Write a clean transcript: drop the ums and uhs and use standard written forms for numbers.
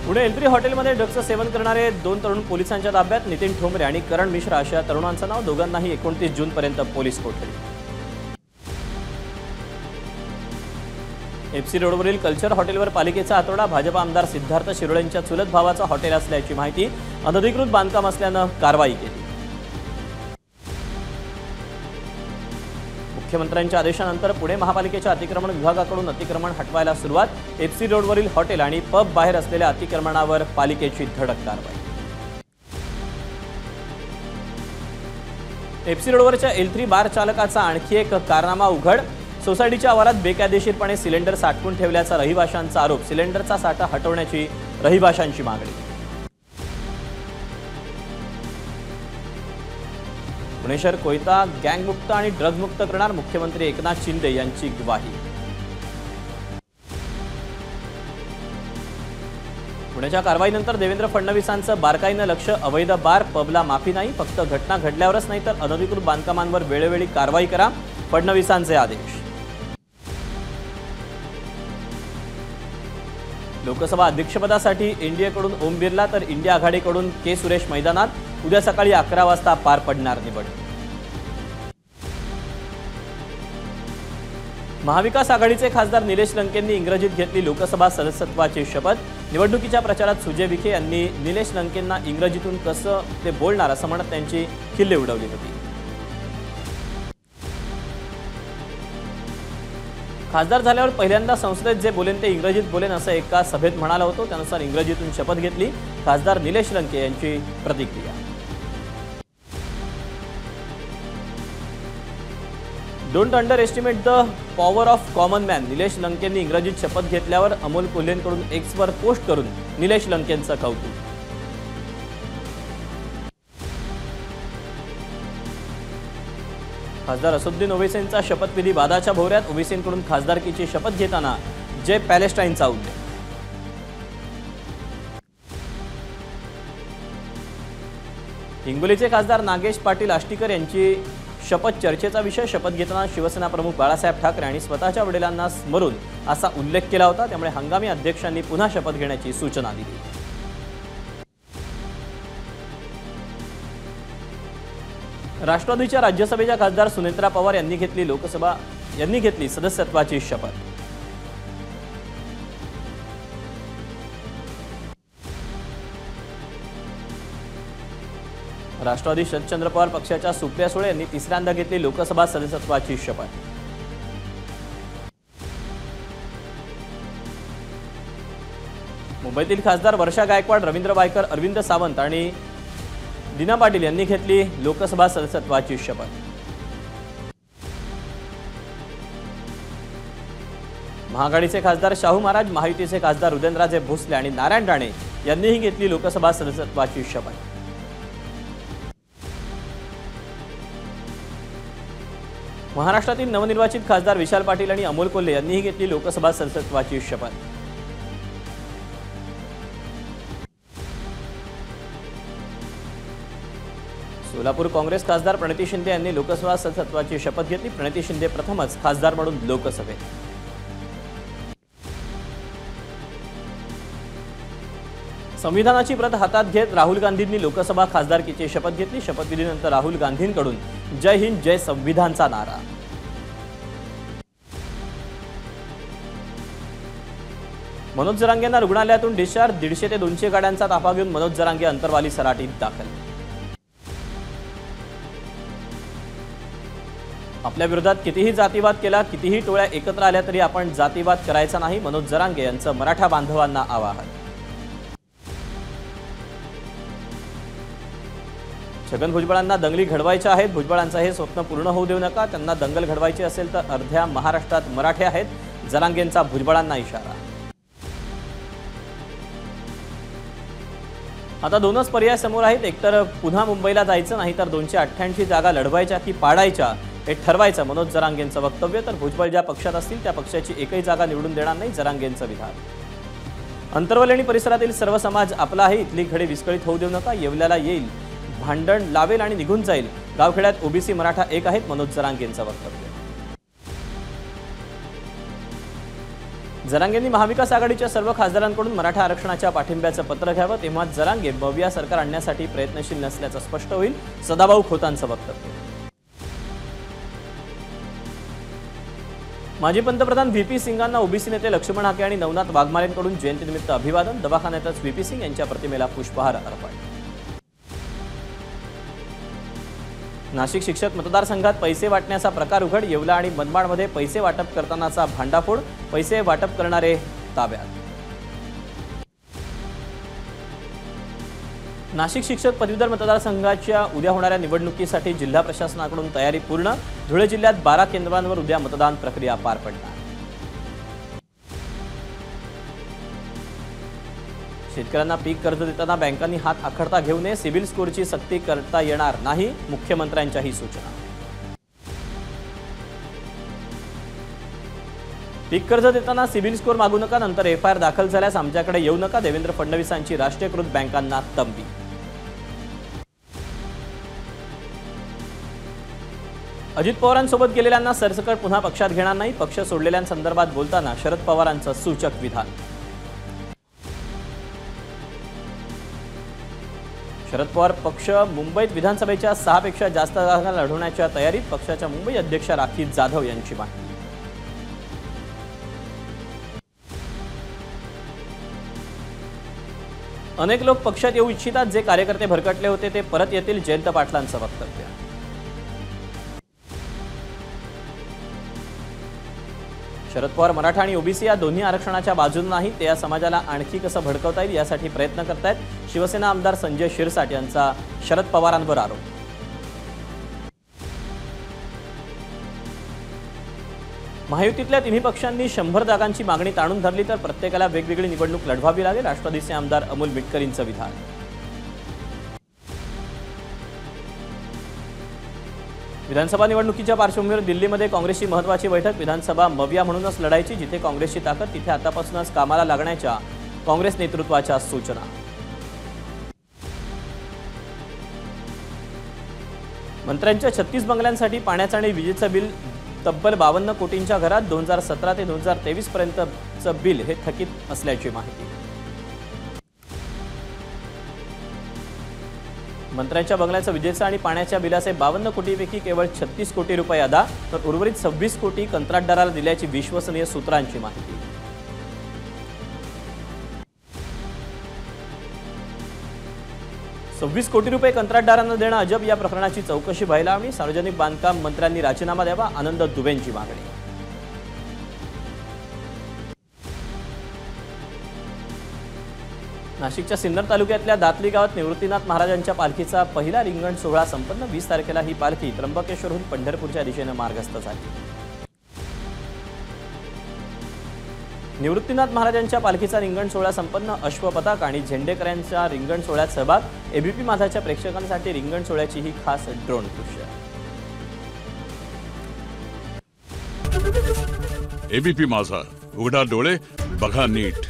पुणे एल्ट्री हॉटेलमध्ये ड्रग्सचं सेवन करणारे 2 तरुण पोलिसांच्या ताब्यात. नितीन ठोंबरे आणि करण मिश्रा अशा तरुणांचं नाव. दोघांनाही 29 जूनपर्यंत पोलीस कोठडी. एफसी रोडवरील कल्चर हॉटेलवर पालिकेचा आतोडा. भाजपा आमदार सिद्धार्थ शिरोळेंच्या चुलत भावाचं हॉटेल असल्याची माहिती. अनधिकृत बांधकाम असल्यानं कारवाई केली. मुख्यमंत्र्यांच्या आदेशानंतर पुणे महापालिकेच्या अतिक्रमण विभागाकडून अतिक्रमण हटवायला सुरुवात. एफसी रोडवरील हॉटेल आणि पब बाहेर असलेल्या अतिक्रमणावर पालिकेची धडक कारवाई. एफसी रोडवरच्या एल्ट्री बार चालकाचा आणखी एक कारनामा उघड. सोसायटीच्या आवारात बेकायदेशीरपणे सिलेंडर साठवून ठेवल्याचा रहिवाशांचा आरोप. सिलेंडरचा साठा हटवण्याची रहिवाशांची मागणी. पुणे शहर कोयता गँगमुक्त आणि ड्रग्जमुक्त करणार. मुख्यमंत्री एकनाथ शिंदे यांची ग्वाही. पुण्याच्या कारवाईनंतर देवेंद्र फडणवीसांचं बारकाईनं लक्ष. अवैध बार पबला माफी नाही. फक्त घटना घडल्यावरच नाही तर अनधिकृत बांधकामांवर वेळोवेळी कारवाई करा. फडणवीसांचे आदेश. लोकसभा अध्यक्षपदासाठी एनडीएकडून ओम बिर्ला तर इंडिया आघाडीकडून के सुरेश मैदानात. उद्या सकाळी 11 वाजता पार पडणार निवडणूक. महाविकास आघाडीचे खासदार निलेश लंकेंनी इंग्रजीत घेतली लोकसभा सदस्यत्वाची शपथ. निवडणुकीच्या प्रचारात सुजय विखे यांनी निलेश लंकेंना इंग्रजीतून कसं ते बोलणार असं म्हणत त्यांची खिल्ली उडवली होती. खासदार झाल्यावर पहिल्यांदा संसदेत जे बोलेन ते इंग्रजीत बोलेन असं एका सभेत म्हणाला होतो. त्यानुसार इंग्रजीतून शपथ घेतली. खासदार निलेश लंके यांची प्रतिक्रिया. Don't underestimate the power of common man. Nilesh लंकेंनी इंग्रजीत शपथ घेतल्यावर अमोल कोल्हेंकडून एक्सवर पोस्ट करून निलेश लंकेंचं कौतुक. खासदार असदुद्दीन ओवैसींचा शपथविधी वादाच्या भोवऱ्यात. ओवैसींकडून खासदारकीची शपथ घेताना जय पॅलेस्टाईनचा उल्लेख. हिंगोलीचे खासदार नागेश पाटील आष्टीकर यांची शपथ चर्चेचा विषय. शपथ घेताना शिवसेना प्रमुख बाळासाहेब ठाकरे आणि स्वतःच्या वडिलांना स्मरून असा उल्लेख केला होता. त्यामुळे हंगामी अध्यक्षांनी पुन्हा शपथ घेण्याची सूचना दिली. राष्ट्रवादीच्या राज्यसभेच्या खासदार सुनेत्रा पवार यांनी घेतली सदस्यत्वाची शपथ. राष्ट्रवादी शरदचंद्र पवार पक्षाच्या सुप्रिया सुळे यांनी तिसऱ्यांदा घेतली लोकसभा सदस्यत्वाची शपथ. मुंबईतील खासदार वर्षा गायकवाड, रवींद्र वायकर, अरविंद सावंत आणि दीना पाटील यांनी घेतली लोकसभा सदस्यत्वाची शपथ. महाआघाडीचे खासदार शाहू महाराज, महायुतीचे खासदार उदयनराजे भोसले आणि नारायण राणे यांनीही घेतली लोकसभा सदस्यत्वाची शपथ. महाराष्ट्रातील नवनिर्वाचित खासदार विशाल पाटील आणि अमोल कोल्हे यांनीही घेतली लोकसभा सदस्यत्वाची शपथ. सोलापूर काँग्रेस खासदार प्रणिती शिंदे यांनी लोकसभा सदस्यत्वाची शपथ घेतली. प्रणिती शिंदे प्रथमच खासदार म्हणून लोकसभेत. संविधानाची प्रत हातात घेत राहुल गांधींनी लोकसभा खासदारकीची शपथ घेतली. शपथविधीनंतर राहुल गांधींकडून जय हिंद जय संविधानचा नारा. मनोज जरांगेंना रुग्णालयातून डिस्चार्ज. 150 ते 200 गाड्यांचा ताफा घेऊन मनोज जरांगे अंतरवाली सराटीत दाखल. आपल्या विरोधात कितीही जातीवाद केला, कितीही टोळ्या एकत्र आल्या तरी आपण जातीवाद करायचा नाही. मनोज जरांगे यांचं मराठा बांधवांना आवाहन. छगन भुजबळांना दंगली घडवायच्या आहेत. भुजबळांचं हे स्वप्न पूर्ण होऊ देऊ नका. त्यांना दंगल घडवायची असेल तर अर्ध्या महाराष्ट्रात मराठे आहेत. जरांगेंचा भुजबळांना इशारा. आता दोनच पर्याय समोर आहेत. एकतर पुन्हा मुंबईला जायचं, नाही तर 288 जागा लढवायच्या की पाडायच्या हे ठरवायचं. मनोज जरांगेंचं वक्तव्य. तर भुजबळ ज्या पक्षात असतील त्या पक्षाची एकही जागा निवडून देणार नाही, जरांगेंचं विधान. अंतरवली आणि परिसरातील सर्व समाज आपला आहे. इथली घडी विस्कळीत होऊ देऊ नका. येवल्याला येईल, भांडण लावेल आणि निघून जाईल. गावखेड्यात ओबीसी मराठा एक आहेत. मनोज जरांगेंचं वक्तव्य. जरांगेंनी महाविकास आघाडीच्या सर्व खासदारांकडून मराठा आरक्षणाच्या पाठिंब्याचं पत्र घ्यावं, तेव्हा जरांगे भव्य सरकार आणण्यासाठी प्रयत्नशील नसल्याचं स्पष्ट होईल. सदाभाऊ खोतांचं वक्तव्य. माजी पंतप्रधान व्हीपी सिंगांना ओबीसी नेते लक्ष्मण हाके आणि नवनाथ वाघमारेंकडून जयंतीनिमित्त अभिवादन. दवाखान्यातच व्हीपी सिंग यांच्या प्रतिमेला पुष्पहार अर्पण. नाशिक शिक्षक मतदारसंघात पैसे वाटण्याचा प्रकार उघड. येवला आणि मनमाडमध्ये पैसे वाटप करतानाचा भांडाफोड. पैसे वाटप करणारे ताब्यात. नाशिक शिक्षक पदवीधर मतदारसंघाच्या उद्या होणाऱ्या निवडणुकीसाठी जिल्हा प्रशासनाकडून तयारी पूर्ण. धुळे जिल्ह्यात 12 केंद्रांवर उद्या मतदान प्रक्रिया पार पडणार. शेतकऱ्यांना पीक कर्ज देताना बँकांनी हात आखडता घेऊ नये. सिबिल स्कोअरची सक्ती करता येणार नाही. मुख्यमंत्र्यांच्याही सूचना. पीक कर्ज देताना सिबिल स्कोअर मागू नका. नंतर एफआयआर दाखल झाल्यास आमच्याकडे येऊ नका. देवेंद्र फडणवीसांची राष्ट्रीयकृत बँकांना तंबी. अजित पवारांसोबत गेलेल्यांना सरसकट पुन्हा पक्षात घेणार नाही. पक्ष सोडलेल्यांसंदर्भात बोलताना शरद पवारांचं सूचक विधान. शरद पवार पक्ष मुंबईत विधानसभेच्या 6 पेक्षा जास्त जागा लढवण्याच्या तयारीत. पक्षाच्या मुंबई अध्यक्षा राखी जाधव यांची माहिती. अनेक लोक पक्षात येऊ इच्छितात. जे कार्यकर्ते भरकटले होते ते परत येतील. जयंत पाटलांचं वक्तव्य. शरद पवार मराठा आणि ओबीसी या दोन्ही आरक्षणाच्या बाजूने नाही. ते या समाजाला आणखी कसं भडकवता येईल यासाठी प्रयत्न करतायत. शिवसेना आमदार संजय शिरसाट यांचा शरद पवारांवर आरोप. महायुतीतल्या तिन्ही पक्षांनी 100 जागांची मागणी ताणून धरली तर प्रत्येकाला वेगवेगळी निवडणूक लढवावी लागेल. राष्ट्रवादीचे आमदार अमोल मिटकरींचं विधान. विधानसभा निवडणुकीच्या पार्श्वभूमीवर दिल्लीमध्ये काँग्रेसची महत्त्वाची बैठक. विधानसभा मविया म्हणूनच लढायची. जिथे काँग्रेसची ताकद तिथे आतापासूनच कामाला लागण्याच्या काँग्रेस नेतृत्वाच्या सूचना. मंत्र्यांच्या 36 बंगल्यांसाठी पाण्याचं आणि विजेचं बिल तब्बल 52 कोटींच्या घरात. 2017 ते 2023 पर्यंतचं बिल हे थकीत असल्याची माहिती. मंत्र्यांच्या बंगल्याचं विजेचं आणि पाण्याच्या बिलाचे 52 कोटीपैकी केवळ 36 कोटी रुपये अदा, तर उर्वरित 26 कोटी कंत्राटदाराला दिल्याची विश्वसनीय सूत्रांची माहिती. ₹26 कोटी कंत्राटदारांना देणं अजब. या प्रकरणाची चौकशी व्हायला हवी. सार्वजनिक बांधकाम मंत्र्यांनी राजीनामा द्यावा. आनंद दुबेंची मागणी. नाशिकच्या सिन्नर तालुक्यातल्या दातली गावात निवृत्तीनाथ महाराजांच्या पालखीचा पहिला रिंगण सोहळा संपन्न. 20 तारखेला ही पालखी त्र्यंबकेश्वरहून पंढरपूरच्या दिशेने मार्गस्थ झाली. निवृत्तीनाथ महाराजांच्या पालखीचा रिंगण सोहळा संपन्न. अश्वपताक आणि झेंडेकरांच्या रिंगण सोहळ्यात सहभाग. एबीपी माझाच्या प्रेक्षकांसाठी रिंगण सोहळ्याची ही खास ड्रोन दृश्य. एबीपी माझा, उघडा डोळे बघा नीट.